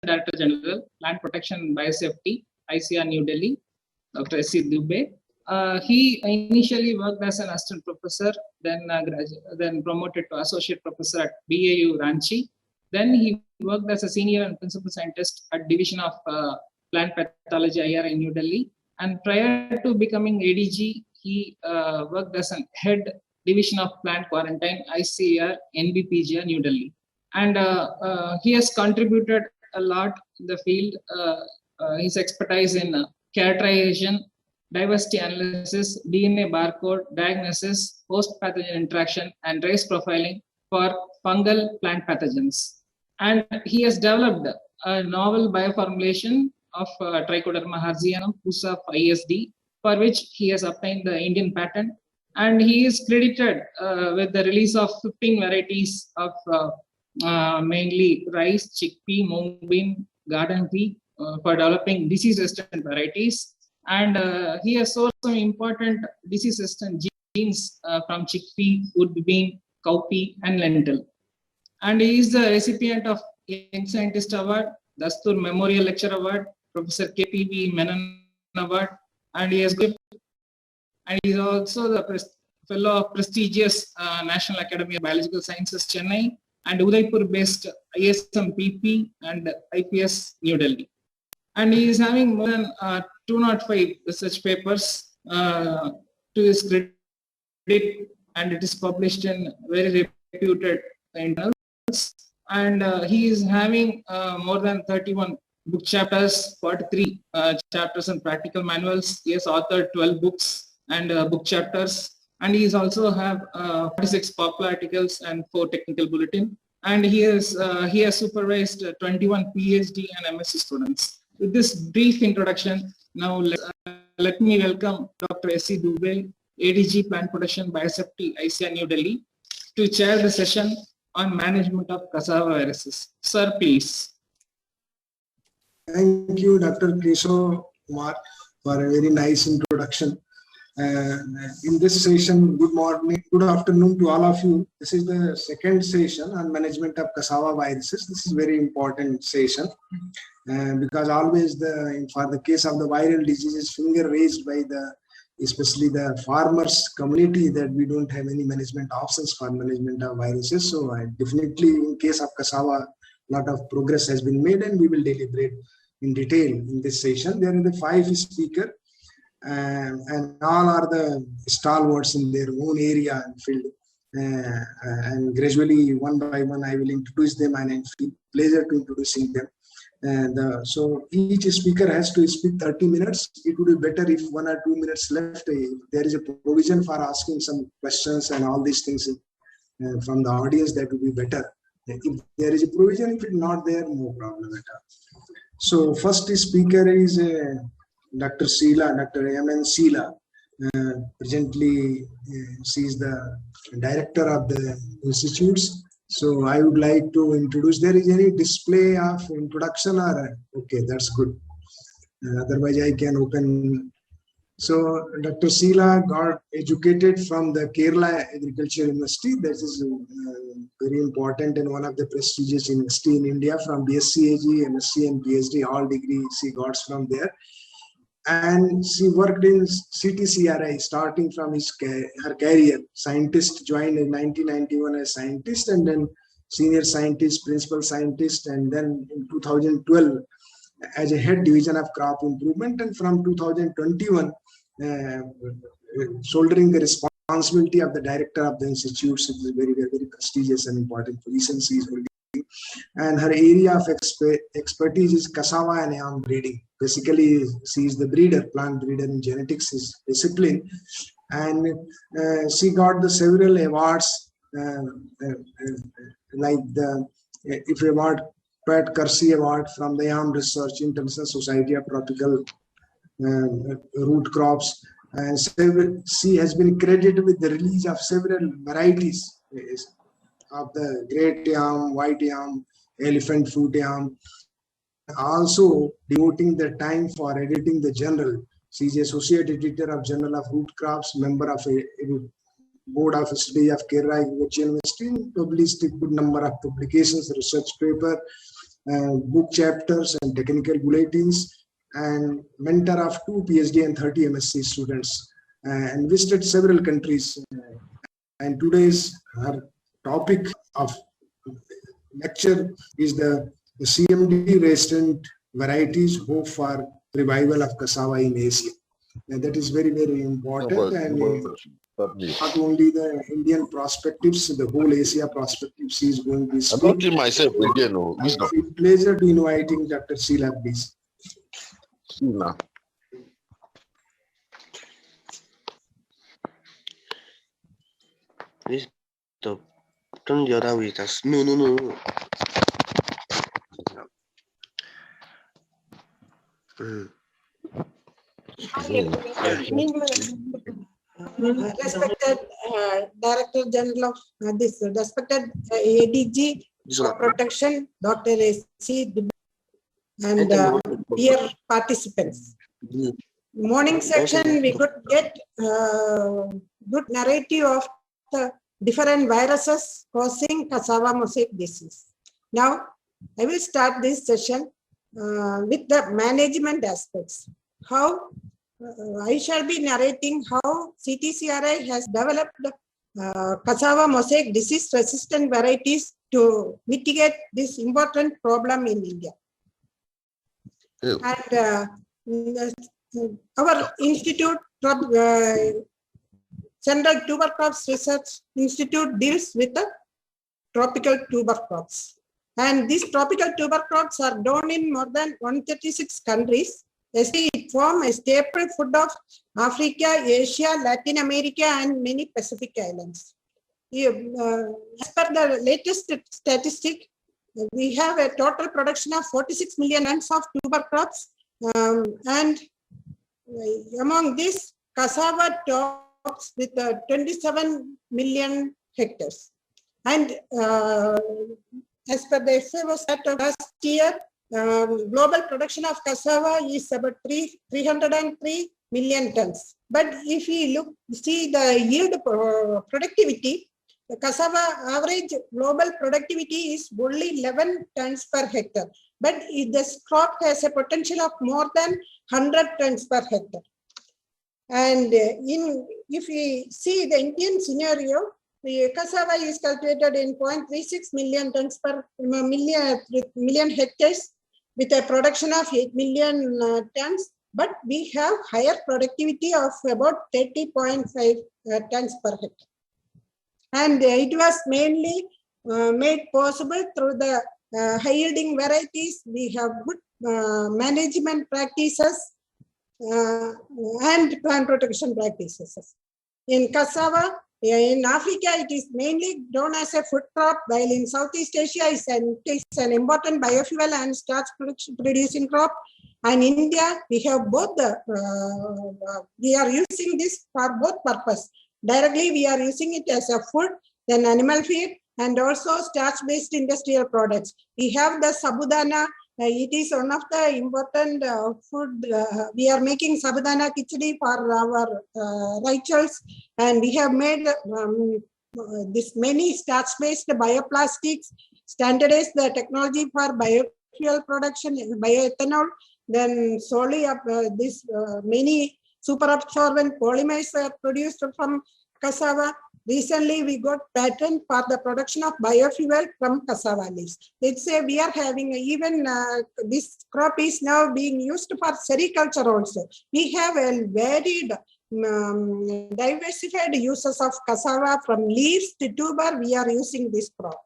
Director General, Plant Protection and Biosafety, ICAR New Delhi, Dr. S.C. Dubey. He initially worked as an assistant professor, then promoted to associate professor at BAU Ranchi. Then he worked as a senior and principal scientist at Division of Plant Pathology IR in New Delhi. And prior to becoming ADG, he worked as an head Division of Plant Quarantine ICAR NBPGR New Delhi. And he has contributed a lot in the field. His expertise in characterization, diversity analysis, DNA barcode diagnosis, host-pathogen interaction, and race profiling for fungal plant pathogens. And he has developed a novel bioformulation of Trichoderma hertzianum PUSA ISD, for which he has obtained the Indian patent. And he is credited with the release of 15 varieties of mainly rice, chickpea, mung bean, garden pea for developing disease-resistant varieties. And he has sourced some important disease-resistant genes from chickpea, wood bean, cowpea, and lentil. And he is the recipient of Young Scientist Award, Dastur Memorial Lecture Award, Professor KPV Menon Award, and he is also the fellow of prestigious National Academy of Biological Sciences, Chennai, and Udaipur-based ISM-PP and IPS New Delhi. And he is having more than 205 research papers to his credit, and it is published in very reputed journals. And he is having more than 31 book chapters, 43 chapters and practical manuals. He has authored 12 books and book chapters. And he is also have 46 popular articles and 4 technical bulletin. And he has supervised 21 PhD and MSc students. With this brief introduction, now let me welcome Dr. S.C. Dubey, ADG Plant Protection Biosafety, ICAR New Delhi, to chair the session on management of cassava viruses. Sir, please. Thank you, Dr. Keshav Kumar, for a very nice introduction. In this session, good morning, good afternoon to all of you. This is the second session on management of cassava viruses. This is very important session because always for the case of the viral diseases, finger raised by especially the farmers community that we don't have any management options for management of viruses. So definitely in case of cassava, a lot of progress has been made, and we will deliberate in detail in this session. There are the 5 speakers. And all are the stalwarts in their own area and field. And gradually, one by one, I will introduce them, and I feel pleasure to introducing them. And so each speaker has to speak 30 minutes. It would be better if 1 or 2 minutes left. There is a provision for asking some questions and all these things from the audience. That would be better. If there is a provision, if it's not there, no problem at all. So first speaker is Dr. Sheela, Dr. M.N. Sheela. Presently, she is the director of the institutes. So I would like to introduce. There is any display of introduction or okay, that's good. Otherwise, I can open. So Dr. Sheela got educated from the Kerala Agriculture University. That is very important and one of the prestigious university in India. From BSc AG, MSc and PhD, all degrees she got from there. And she worked in CTCRI starting from her career. Scientist, joined in 1991 as scientist, and then senior scientist, principal scientist, and then in 2012 as a head division of crop improvement, and from 2021 shouldering the responsibility of the director of the institutes. It is very, very prestigious and important position she is holding. And her area of expertise is cassava and yam breeding. Basically, she is the breeder, plant breeder in genetics is discipline. And she got the several awards like the IF Award, Pat Kersey Award from the Yam Research, International Society of Tropical Root Crops. And she has been credited with the release of several varieties of the great yam, white yam, elephant fruit yam. Also devoting the time for editing the journal. She is associate editor of Journal of Root Crops, member of a board of study of Kerala Agriculture University, published a good number of publications, research paper, book chapters and technical bulletins, and mentor of 2 PhD and 30 MSc students, and visited several countries. And today's topic of lecture is the CMD resistant varieties, hope for revival of cassava in Asia. And that is very, very important. And not only the Indian perspectives, the whole Asia perspectives is going to be. I'm not in myself again. No, it's a pleasure to inviting Dr. Sheila, please. Sheila. Please stop. Turn the other way. No. Respected Director General of this respected ADG Protection, Dr. A.C. and dear participants. Morning section, we could get good narrative of the different viruses causing cassava mosaic disease. Now, I will start this session with the management aspects. How I shall be narrating how CTCRI has developed cassava mosaic disease resistant varieties to mitigate this important problem in India. And our institute, Central Tuber Crops Research Institute, deals with the tropical tuber crops. And these tropical tuber crops are grown in more than 136 countries. It forms a staple food of Africa, Asia, Latin America, and many Pacific islands. As per the latest statistic, we have a total production of 46 million tons of tuber crops, and among this, cassava tops with 27 million hectares. And as per the FAO stat last year, global production of cassava is about 303 million tons. But if we see the yield productivity, the cassava average global productivity is only 11 tons per hectare. But this crop has a potential of more than 100 tons per hectare. And if we see the Indian scenario, the cassava is cultivated in 0.36 million tons per million hectares with a production of 8 million tons, but we have higher productivity of about 30.5 tons per hectare. And it was mainly made possible through the high-yielding varieties. We have good management practices and plant protection practices. In cassava, in Africa, it is mainly grown as a food crop, while in Southeast Asia, it is an important biofuel and starch producing crop. And in India, we have both we are using this for both purposes. Directly, we are using it as a food, then animal feed, and also starch-based industrial products. We have the sabudana. It is one of the important food. We are making sabudana khichdi for our rituals, and we have made this many starch-based bioplastics, standardized the technology for biofuel production, bioethanol. Then slowly many superabsorbent polymers are produced from cassava. Recently, we got patent for the production of biofuel from cassava leaves. Let's say we are having even this crop is now being used for sericulture also. We have a varied diversified uses of cassava from leaves to tuber. We are using this crop.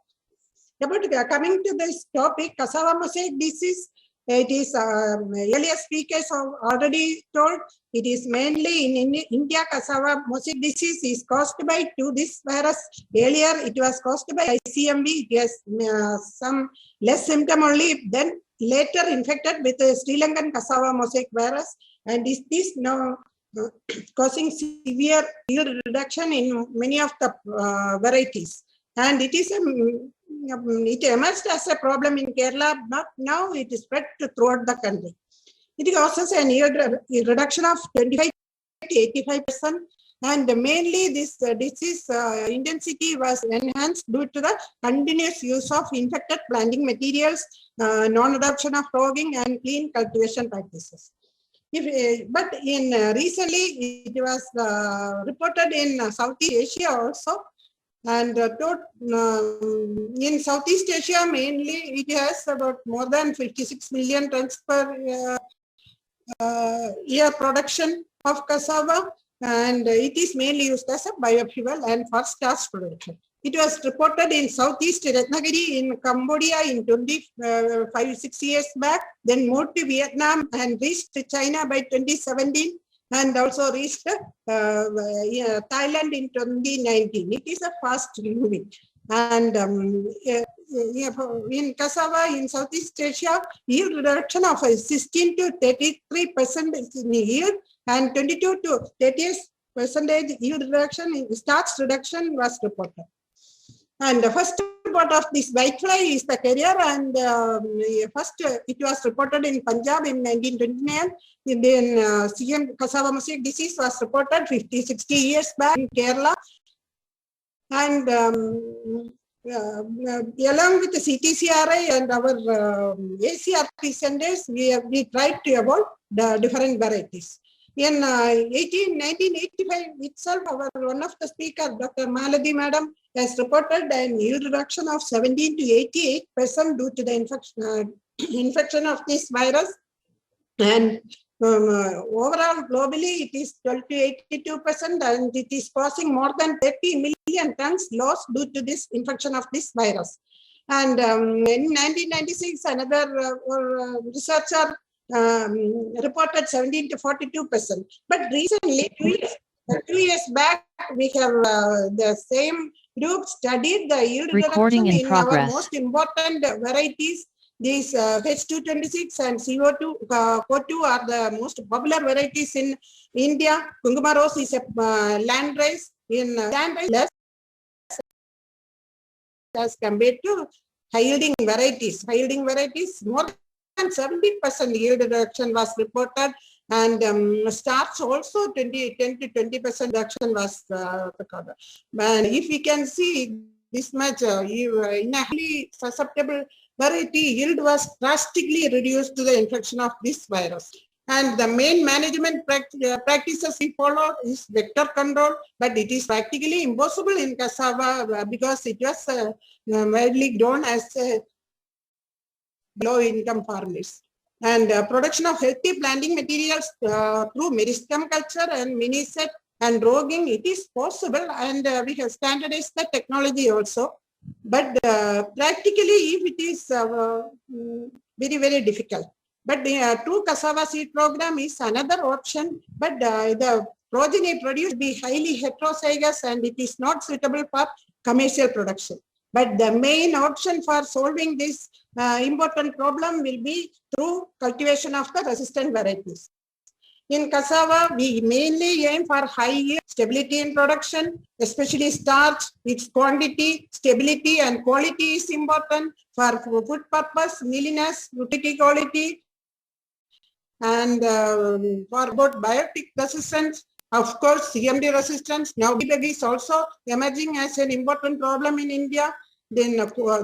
But coming to this topic, cassava mosaic disease, it is earlier speakers have already told, it is mainly in India. Cassava mosaic disease is caused by this virus. Earlier it was caused by ICMV. It has some less symptom only, then later infected with the Sri Lankan cassava mosaic virus, and is this now causing severe yield reduction in many of the varieties. And it is it emerged as a problem in Kerala, but now it is spread throughout the country. It causes a yield reduction of 25 to 85%, And mainly this disease intensity was enhanced due to the continuous use of infected planting materials, non-adoption of frogging and clean cultivation practices. But in recently it was reported in Southeast Asia also, and in Southeast Asia mainly it has about more than 56 million tons per year production of cassava, and it is mainly used as a biofuel and for starch production. It was reported in Southeast Ratnagiri in Cambodia in 25-6 years back, then moved to Vietnam and reached China by 2017, and also reached Thailand in 2019. It is a fast moving. And in cassava in Southeast Asia, yield reduction of 16 to 33% in yield and 22 to 38% yield reduction in starch reduction was reported. And the first part of this whitefly is the carrier, and first it was reported in Punjab in 1929. Then CM cassava mosaic disease was reported 50-60 years back in Kerala. And along with the CTCRI and our ACRP centers, we tried to evolve the different varieties. In 1985 itself, one of the speakers, Dr. Maladi Madam, has reported an yield reduction of 17 to 88% due to the infection of this virus. And overall, globally, it is 12 to 82%, and it is causing more than 30 million tons loss due to this infection of this virus. And in 1996, another researcher reported 17 to 42%. But recently, 2 years back, we have the same group studied the yield reduction in our most important varieties. These H226 and CO2 CO2 are the most popular varieties in India. Kunguma Rose is a land rice. In land rice less as compared to high yielding varieties. High yielding varieties, more than 70% yield reduction was reported, and starch also 10 to 20% reduction was recorded. And if we can see this much, in a highly susceptible variety, yield was drastically reduced to the infection of this virus. And the main management practices we follow is vector control, but it is practically impossible in cassava because it was widely grown as low-income farmers. And production of healthy planting materials through meristem culture and mini-set and rogging, it is possible, and we have standardized the technology also. But practically, if it is very, very difficult. But the true cassava seed program is another option, but the progeny produced be highly heterozygous and it is not suitable for commercial production. But the main option for solving this important problem will be through cultivation of the resistant varieties. In cassava, we mainly aim for high yield, stability in production, especially starch. Its quantity, stability, and quality is important for food purpose, mealiness, utility quality, and for both biotic resistance. Of course, CMD resistance. Now, BBB is also emerging as an important problem in India. Then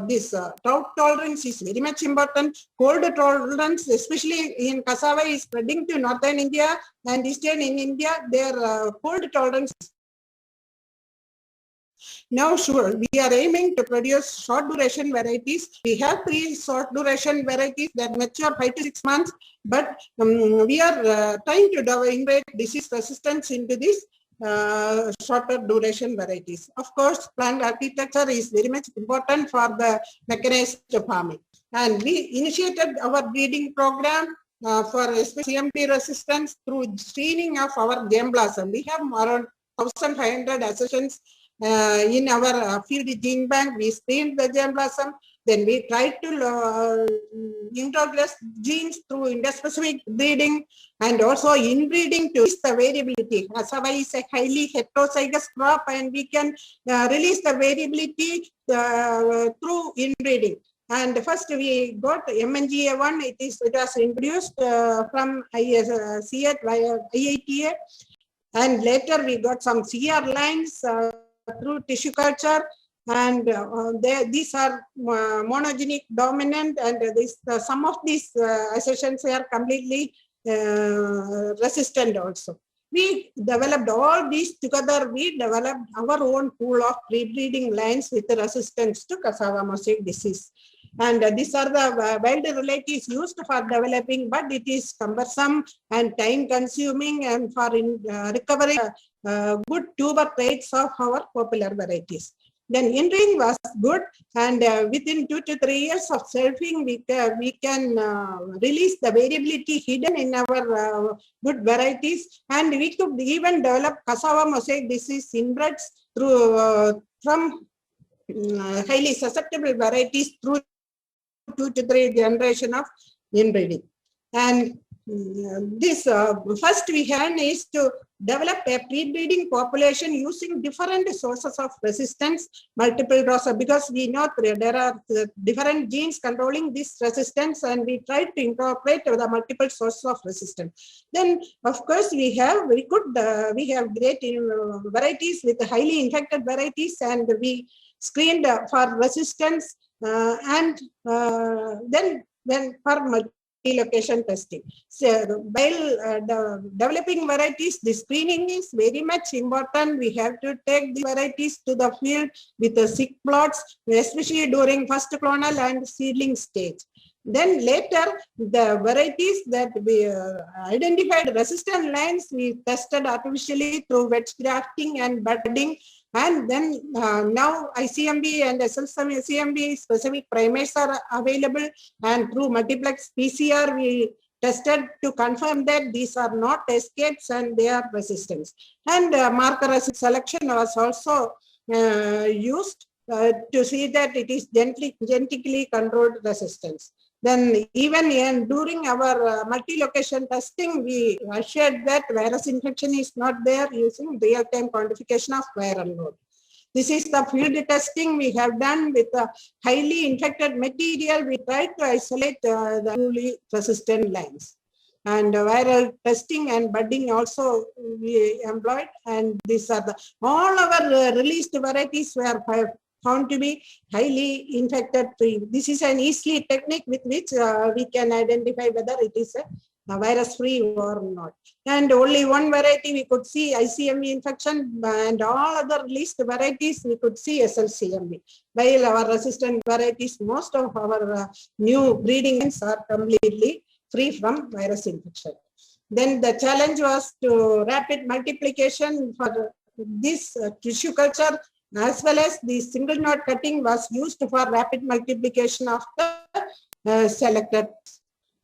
this drought tolerance is very much important. Cold tolerance, especially in cassava, is spreading to northern India and eastern in India. Their cold tolerance. Now, sure, we are aiming to produce short duration varieties. We have 3 short duration varieties that mature 5 to 6 months, but we are trying to integrate disease resistance into this shorter duration varieties. Of course, plant architecture is very much important for the mechanized farming. And we initiated our breeding program for CMD resistance through screening of our gem blossom. We have around 1,500 accessions in our field gene bank. We screened the gem blossom. Then we tried to introduce genes through interspecific breeding and also inbreeding to release the variability. Cassava is a highly heterozygous crop, and we can release the variability through inbreeding. And first we got MNGA1. It was introduced from ICAT via IITA. And later we got some CR lines through tissue culture, and these are monogenic dominant, and some of these accessions are completely resistant also. We developed all these together. We developed our own pool of pre-breeding lines with resistance to cassava mosaic disease. And these are the wild relatives used for developing, but it is cumbersome and time consuming, and for recovering good tuber traits of our popular varieties. Then inbreeding was good, and within 2 to 3 years of selfing, we can release the variability hidden in our good varieties, and we could even develop cassava mosaic disease inbreds through from highly susceptible varieties through 2 to 3 generation of inbreeding. And this first we had is to develop a pre-breeding population using different sources of resistance, multiple rows, because we know there are different genes controlling this resistance, and we try to incorporate the multiple sources of resistance. Then of course we have great varieties with highly infected varieties, and we screened for resistance, and then for location testing. So while developing varieties, the screening is very much important. We have to take the varieties to the field with the sick plots, especially during first clonal and seedling stage. Then later, the varieties that we identified resistant lines, we tested artificially through wedge grafting and budding. And then now ICMB and SLCMB specific primers are available, and through multiplex PCR, we tested to confirm that these are not escapes and they are resistant. And marker selection was also used to see that it is genetically controlled resistance. Then even during our multi-location testing, we assured that virus infection is not there using real-time quantification of viral load. This is the field testing we have done with a highly infected material. We tried to isolate the truly resistant lines. And viral testing and budding also we employed. And these are all our released varieties were found to be highly infected free. This is an easy technique with which we can identify whether it is a virus free or not. And only one variety we could see ICMV infection, and all other released varieties we could see SLCMV. While our resistant varieties, most of our new breedings are completely free from virus infection. Then the challenge was to rapid multiplication for this tissue culture, as well as the single node cutting was used for rapid multiplication of the selected.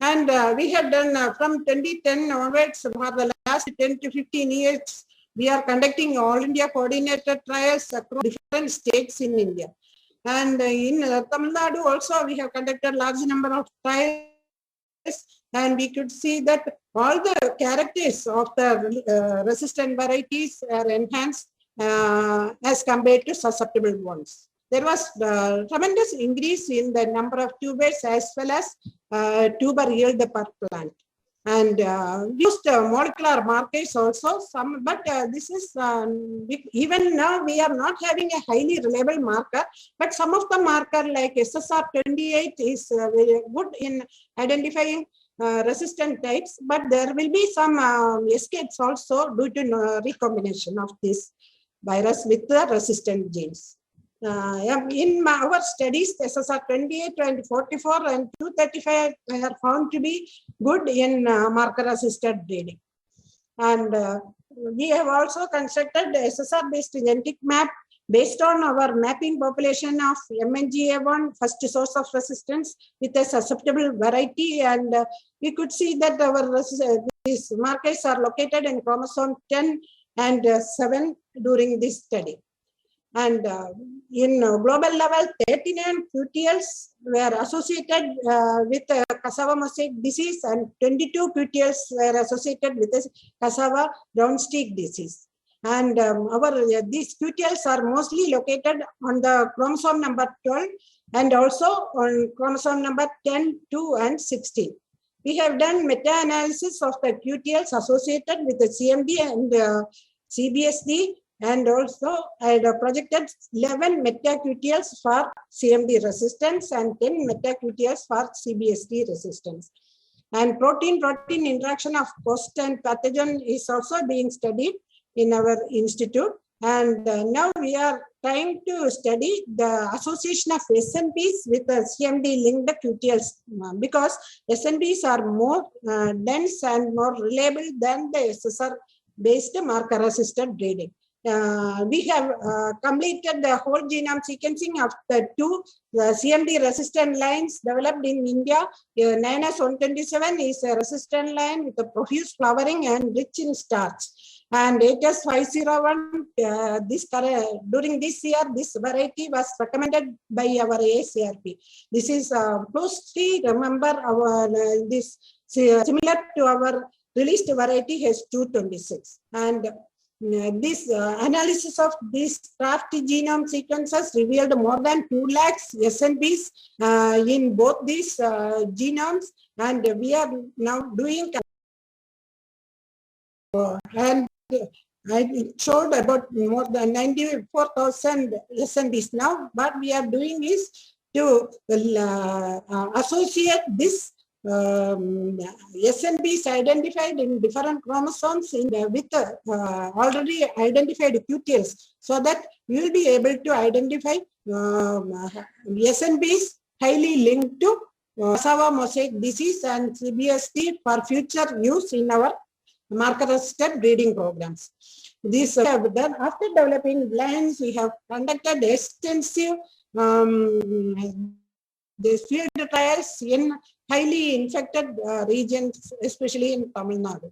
And we have done from 2010 onwards, for the last 10 to 15 years, we are conducting all India coordinated trials across different states in India. And in Tamil Nadu also, we have conducted large number of trials, and we could see that all the characters of the resistant varieties are enhanced as compared to susceptible ones. There was tremendous increase in the number of tubers as well as tuber yield per plant. And we used molecular markers also, but this is, even now we are not having a highly reliable marker, but some of the marker like SSR28 is very good in identifying resistant types, but there will be some escapes also due to recombination of this virus with the resistant genes. In our studies, SSR28 and 44 and 235 are found to be good in marker-assisted breeding. And we have also constructed SSR-based genetic map based on our mapping population of MNGA1, first source of resistance, with a susceptible variety. And we could see that our these markers are located in chromosome 10 and 7 during this study. And in global level, 39 QTLs were associated with cassava mosaic disease, and 22 QTLs were associated with cassava brown streak disease. And these QTLs are mostly located on the chromosome number 12 and also on chromosome number 10, 2, and 16. We have done meta-analysis of the QTLs associated with the CMD and CBSD, and also I had projected 11 meta-QTLs for CMD resistance and 10 meta-QTLs for CBSD resistance. And protein-protein interaction of host and pathogen is also being studied in our institute. And now we are trying to study the association of SNPs with the CMD linked QTLs because SNPs are more dense and more reliable than the SSR based marker assisted breeding. We have completed the whole genome sequencing of the two CMD resistant lines developed in India. 9S127 is a resistant line with a profuse flowering and rich in starch. And 8S501, during this year, this variety was recommended by our ACRP. This is closely remember our this similar to our released variety H226. And this analysis of these draft genome sequences revealed more than 2 lakhs SNPs in both these genomes, and we are now doing and I showed about more than 94,000 SNPs now. What we are doing is to associate this SNPs identified in different chromosomes with already identified QTLs, so that we will be able to identify SNPs highly linked to cassava mosaic disease and CBSD for future use in our marker-assisted breeding programs. This we have done after developing lines. We have conducted extensive field trials in highly infected regions, especially in Tamil Nadu.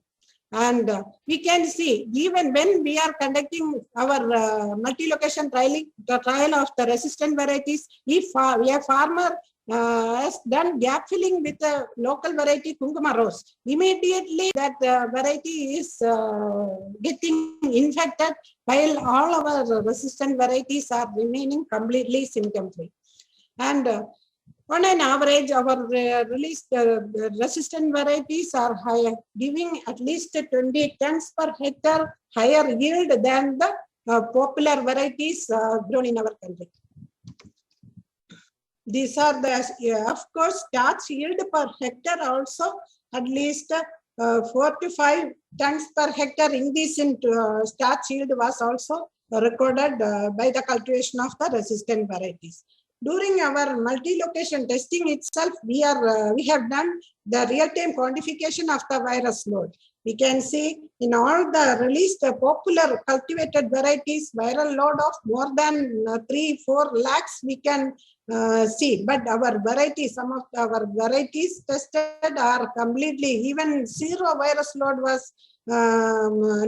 And we can see, even when we are conducting our multi-location trial of the resistant varieties, if a farmer has done gap filling with a local variety Kunguma Rose, immediately that variety is getting infected, while all our resistant varieties are remaining completely symptom-free. And on an average, our released resistant varieties are higher, giving at least 20 tons per hectare higher yield than the popular varieties grown in our country. These are the, of course, starch yield per hectare also at least 4 to 5 tons per hectare increase in starch yield was also recorded by the cultivation of the resistant varieties. During our multi-location testing itself, we have done the real-time quantification of the virus load. We can see in all the released popular cultivated varieties, viral load of more than 3-4 lakhs we can see. But our varieties, some of our varieties tested are completely, even zero virus load was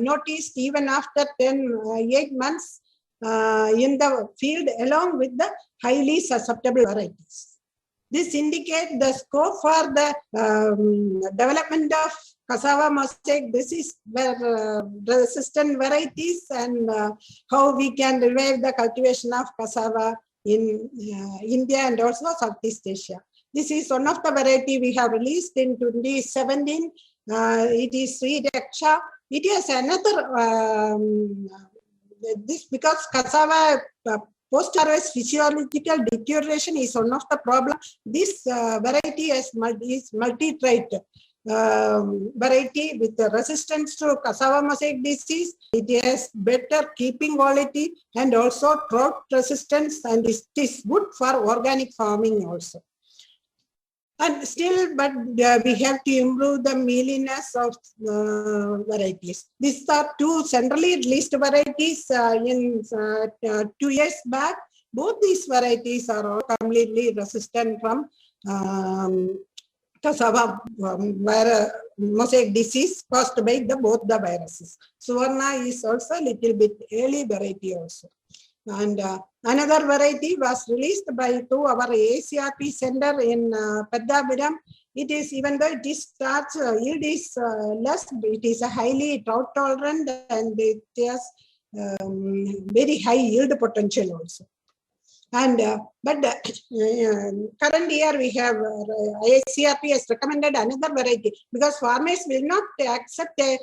noticed even after 8 months in the field along with the highly susceptible varieties. This indicates the scope for the development of cassava mosaic disease resistant varieties and how we can revive the cultivation of cassava in India and also Southeast Asia. This is one of the variety we have released in 2017. It is Sri Raksha. It is another this because cassava post-harvest physiological deterioration is one of the problems. This variety is multi-trait variety with resistance to cassava mosaic disease. It has better keeping quality and also drought resistance, and it is good for organic farming also. And still, but we have to improve the mealiness of varieties. These are two centrally released varieties in 2 years back. Both these varieties are all completely resistant from cassava mosaic disease caused by both the viruses. Suvarna is also a little bit early variety also. And another variety was released by our ACRP center in Peddabhiram. It is, even though it is starch yield is less, it is a highly drought tolerant and it has very high yield potential also. And current year we have ICRP has recommended another variety because farmers will not accept a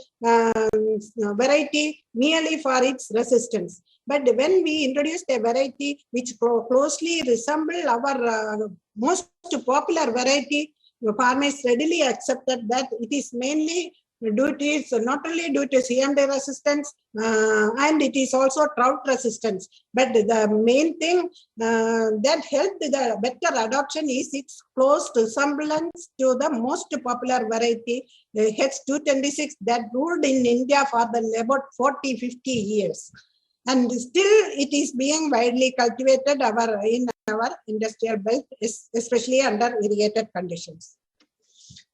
variety merely for its resistance. But when we introduced a variety which closely resemble our most popular variety, the farmers readily accepted that it is mainly due to its, not only due to CMD resistance and it is also drought resistance. But the main thing that helped the better adoption is its close resemblance to the most popular variety, H226, that ruled in India for about 40-50 years. And still it is being widely cultivated in our industrial belt, especially under irrigated conditions.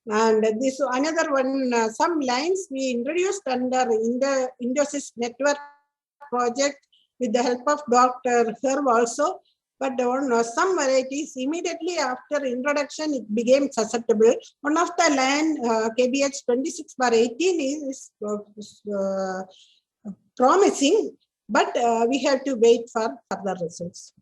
And this another one, some lines we introduced under Indosys network project with the help of Dr. Herb also. But on some varieties, immediately after introduction, it became susceptible. One of the line KBH 26/18 is promising, but we have to wait for further results.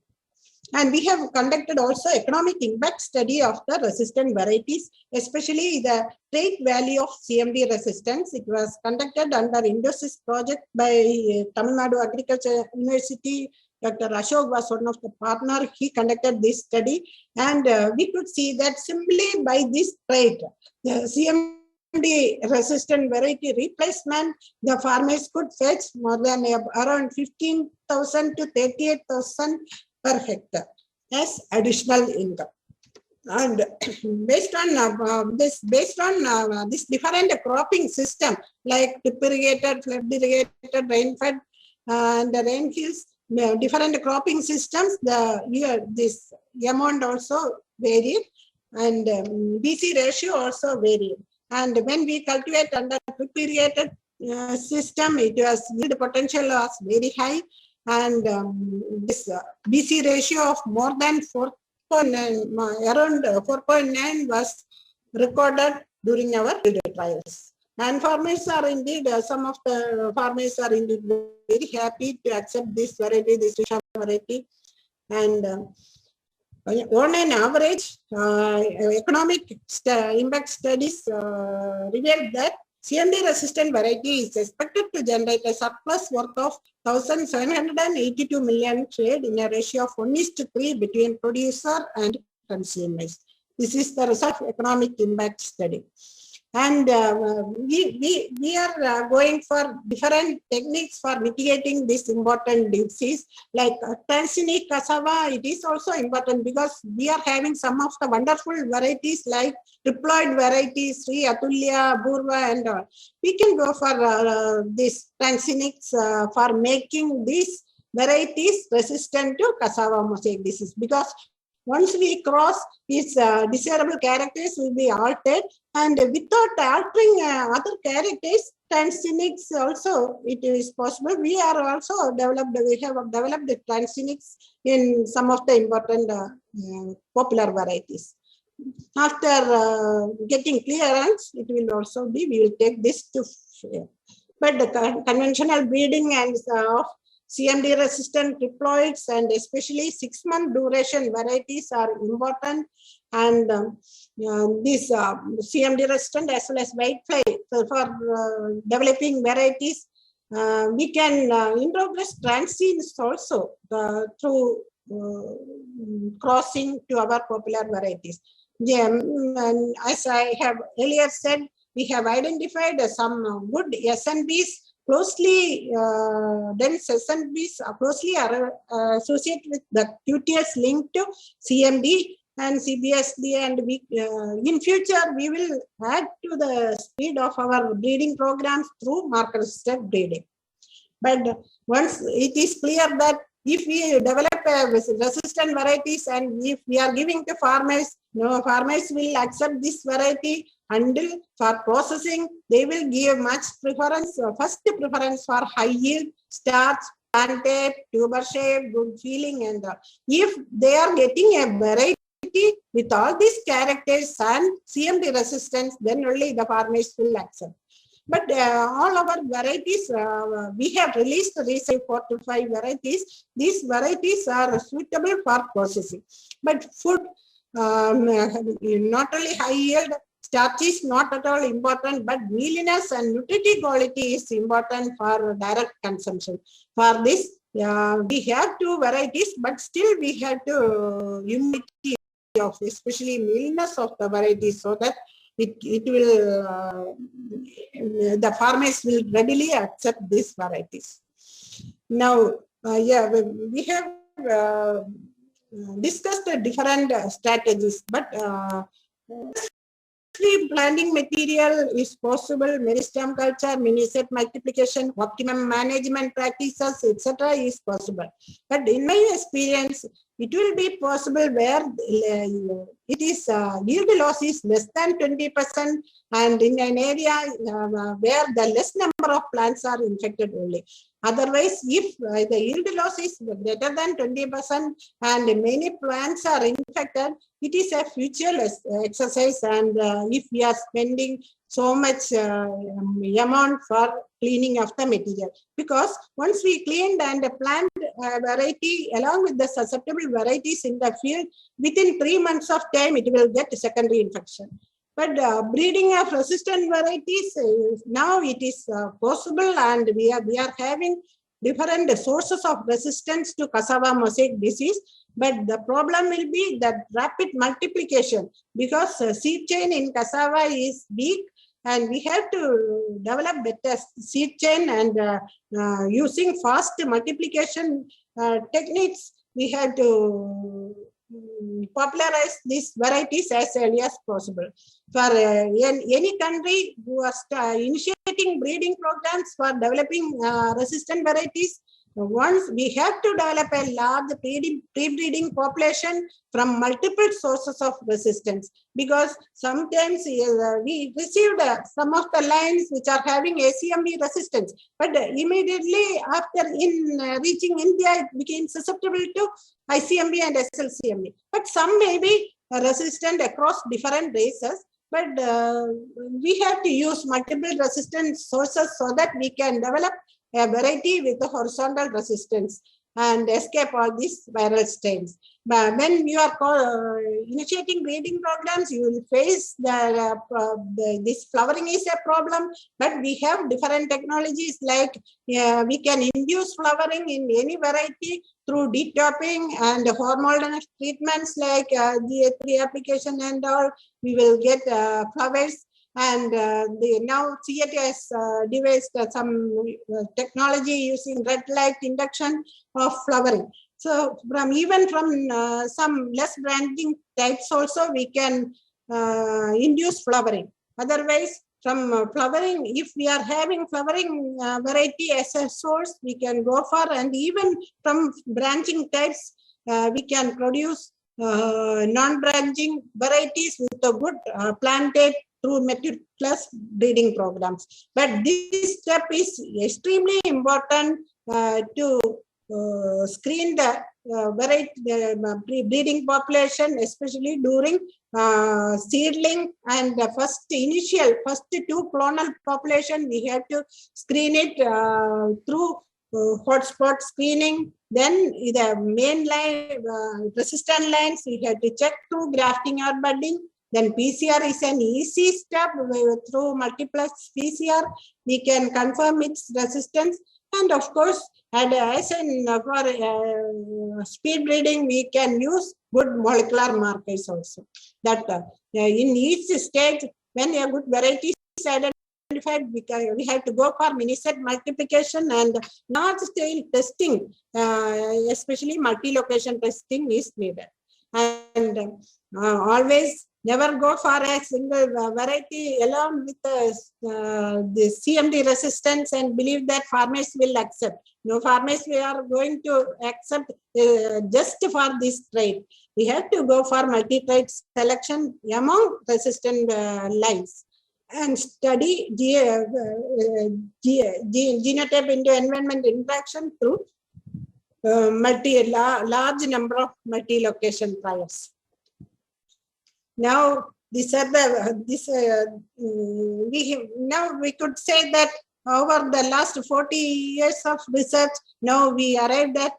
And we have conducted also economic impact study of the resistant varieties, especially the trait value of CMD resistance. It was conducted under Indosys project by Tamil Nadu Agriculture University. Dr. Ashok was one of the partners. He conducted this study, and we could see that simply by this trait, the CMD resistant variety replacement, the farmers could fetch more than around 15,000 to 38,000 per hectare as additional income. And based on this different cropping system like drip irrigated, flood irrigated, rain fed, and the rain hills, different cropping systems, this amount also varied, and BC ratio also varied. And when we cultivate under drip irrigated system, it was yield potential was very high. And this BC ratio of more than 4.9, around 4.9 was recorded during our field trials. And farmers are indeed, some of the farmers are indeed very happy to accept this variety, this variety. And on an average, economic impact studies revealed that CMD resistant variety is expected to generate a surplus worth of 1,782 million trade in a ratio of 1:3 between producer and consumers. This is the result of economic impact study. And we are going for different techniques for mitigating this important disease. Like transgenic cassava, it is also important because we are having some of the wonderful varieties like triploid varieties, Sri Atulya, Burva, and all. We can go for these transgenics for making these varieties resistant to cassava mosaic disease, because once we cross, its desirable characters will be altered, and without altering other characters, transgenics also it is possible. We have developed the transgenics in some of the important popular varieties. After getting clearance, it will also be, we will take this to share. But the conventional breeding and of CMD resistant triploids and especially 6-month duration varieties are important, and these CMD resistant as well as whitefly. So for developing varieties, we can introduce transgenes also through crossing to our popular varieties. And as I have earlier said, we have identified some good SNBs, closely dense SNBs are closely associated with the QTS linked to CMD and CBSD, and we, in future we will add to the speed of our breeding programs through marker-assisted breeding. But once it is clear that if we develop resistant varieties and if we are giving to farmers, farmers will accept this variety, until for processing they will give much preference, first preference for high yield, starch, planted, tuber shape, good feeling, and if they are getting a variety with all these characters and CMD resistance, then only the farmers will accept. But all our varieties, we have released recently 4 to 5 varieties. These varieties are suitable for processing. But food, not only high yield, starch is not at all important, but mealiness and nutritive quality is important for direct consumption. For this, we have 2 varieties, but still we have to humidity of especially mealiness of the varieties, so that it will the farmers will readily accept these varieties. Now, we have discussed the different strategies, but planting material is possible. Meristem culture, mini-set multiplication, optimum management practices, etc. is possible. But in my experience, it will be possible where it is yield loss is less than 20%, and in an area where the less number of plants are infected only. Otherwise, if the yield loss is greater than 20% and many plants are infected, it is a futurious exercise, and if we are spending so much amount for cleaning of the material, because once we cleaned and plant variety along with the susceptible varieties in the field, within 3 months of time it will get secondary infection. But breeding of resistant varieties, now it is possible, and we are having different sources of resistance to cassava mosaic disease. But the problem will be that rapid multiplication, because seed chain in cassava is weak, and we have to develop better seed chain, and using fast multiplication techniques, we have to popularize these varieties as early as possible. For any country who are initiating breeding programs for developing resistant varieties, once we have to develop a large pre-breeding population from multiple sources of resistance, because sometimes we received some of the lines which are having ACMB resistance, but immediately after reaching India, it became susceptible to ICMB and SLCMB. But some may be resistant across different races, but we have to use multiple resistant sources so that we can develop a variety with the horizontal resistance and escape all these viral strains. But when you are initiating breeding programs, you will face this flowering is a problem, but we have different technologies like we can induce flowering in any variety through detopping and hormonal treatments like GA3 application and all. We will get flowers. And now CAT has devised some technology using red light induction of flowering. So even from some less branching types also, we can induce flowering. Otherwise, from flowering, if we are having flowering variety as a source, we can go for, and even from branching types, we can produce non-branching varieties with a good planted through meticulous breeding programs. But this step is extremely important to screen the breeding population, especially during seedling and the first 2 clonal population. We have to screen it through hotspot screening. Then the main line, resistant lines, we have to check through grafting or budding. Then PCR is an easy step. Through multiplex PCR, we can confirm its resistance. And of course, as in for speed breeding, we can use good molecular markers also. That in each stage, when a good variety is identified, we have to go for mini-set multiplication and large-scale testing, especially multi-location testing is needed. And always never go for a single variety alone with the CMD resistance and believe that farmers will accept. No farmers we are going to accept just for this trait. We have to go for multi-trait selection among resistant lines and study genotype into environment interaction through large number of multi-location trials. Now, these are the now we could say that over the last 40 years of research, now we arrived at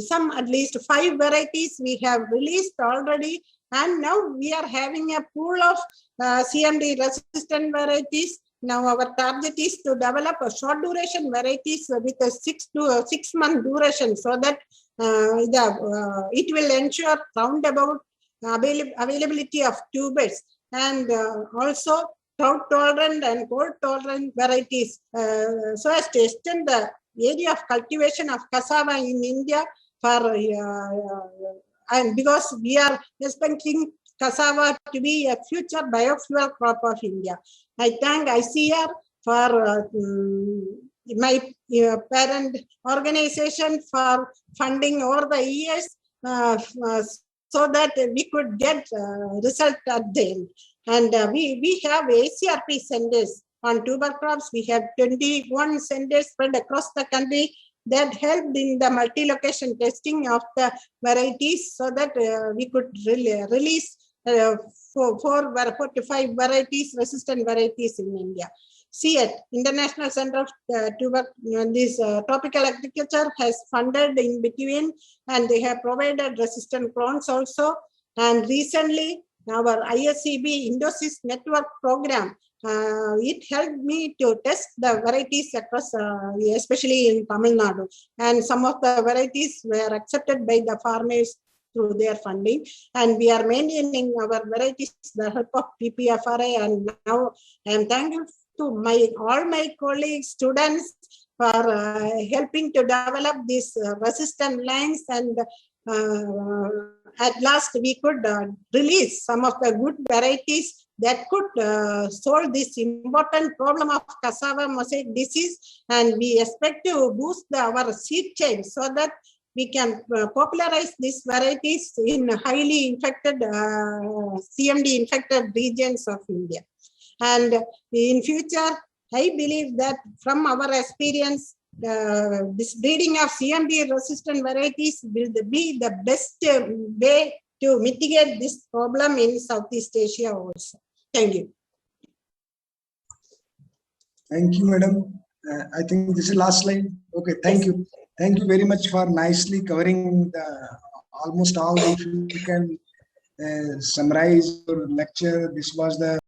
some at least 5 varieties we have released already, and now we are having a pool of CMD resistant varieties. Now our target is to develop a short duration varieties with a 6 month duration, so that it will ensure roundabout availability of tubers, and also drought tolerant and cold tolerant varieties, so as to extend the area of cultivation of cassava in India for and because we are expecting cassava to be a future biofuel crop of India. I thank ICAR for my parent organization for funding over the years so that we could get result at the end. And we have ACRP centers on tuber crops. We have 21 centers spread across the country that helped in the multi-location testing of the varieties, so that we could release 4 to 5 varieties, resistant varieties in India. CEAT, International Center of Tropical Agriculture, has funded in between, and they have provided resistant clones also. And recently, our ISCB Indosys Network program, it helped me to test the varieties across, especially in Tamil Nadu. And some of the varieties were accepted by the farmers through their funding. And we are maintaining our varieties with the help of PPFRA. And now I am thankful to all my colleagues, students, for helping to develop these resistant lines, and at last we could release some of the good varieties that could solve this important problem of cassava mosaic disease. And we expect to boost our seed chain so that we can popularize these varieties in highly infected CMD infected regions of India. And in future, I believe that from our experience, this breeding of CMD resistant varieties will be the best way to mitigate this problem in Southeast Asia also. Thank you. Thank you, madam. I think this is last slide. Okay, thank you. Thank you very much for nicely covering almost all. If you can summarize your lecture, this was the